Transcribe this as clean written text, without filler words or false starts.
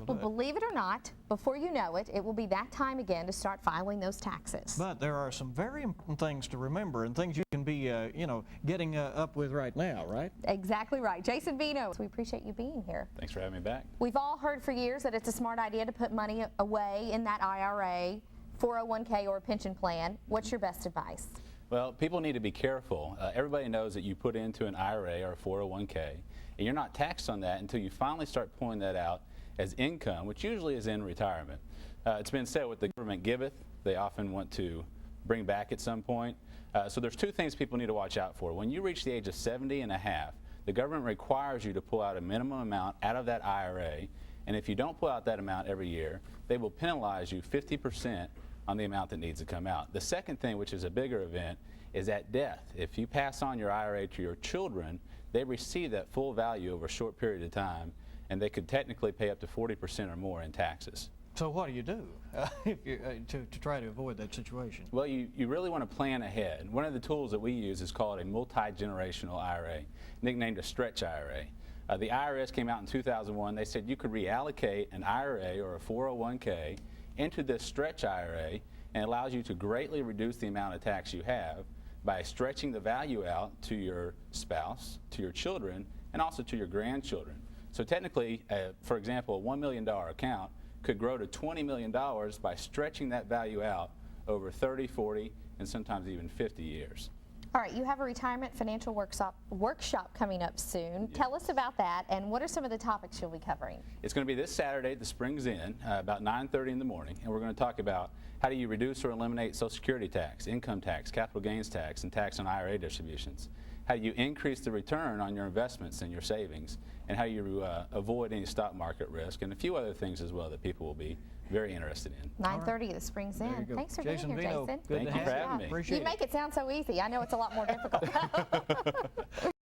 do Well, it. believe it or not, before you know it, it will be that time again to start filing those taxes. But there are some very important things to remember and things you can be, getting up with right now, right? Exactly right. Jason Vino, we appreciate you being here. Thanks for having me back. We've all heard for years that it's a smart idea to put money away in that IRA, 401k, or a pension plan. What's your best advice? Well, people need to be careful. Everybody knows that you put into an IRA or a 401k, and you're not taxed on that until you finally start pulling that out as income, which usually is in retirement. It's been said, what the government giveth, they often want to bring back at some point. So there's two things people need to watch out for. When you reach the age of 70 and a half, the government requires you to pull out a minimum amount out of that IRA, and if you don't pull out that amount every year, they will penalize you 50% on the amount that needs to come out. The second thing, which is a bigger event, is at death. If you pass on your IRA to your children, they receive that full value over a short period of time, and they could technically pay up to 40% or more in taxes. So what do you do if you, to try to avoid that situation? Well, you really want to plan ahead. One of the tools that we use is called a multi-generational IRA, nicknamed a stretch IRA. The IRS came out in 2001. They said you could reallocate an IRA or a 401k into this stretch IRA, and it allows you to greatly reduce the amount of tax you have by stretching the value out to your spouse, to your children, and also to your grandchildren. So technically, for example, a $1 million account could grow to $20 million by stretching that value out over 30, 40, and sometimes even 50 years. All right, you have a retirement financial workshop coming up soon. Yes. Tell us about that, and what are some of the topics you'll be covering? It's going to be this Saturday at the Springs Inn, about 9:30 in the morning, and we're going to talk about how do you reduce or eliminate Social Security tax, income tax, capital gains tax, and tax on IRA distributions. How do you increase the return on your investments and your savings, and how you avoid any stock market risk, and a few other things as well that people will be very interested in. 9:30 at the Springs There you Inn. go. Thanks for Jason being here, Vino, Jason. good Thank to you have for having me. Appreciate You it. make it sound so easy. I know it's a lot more difficult.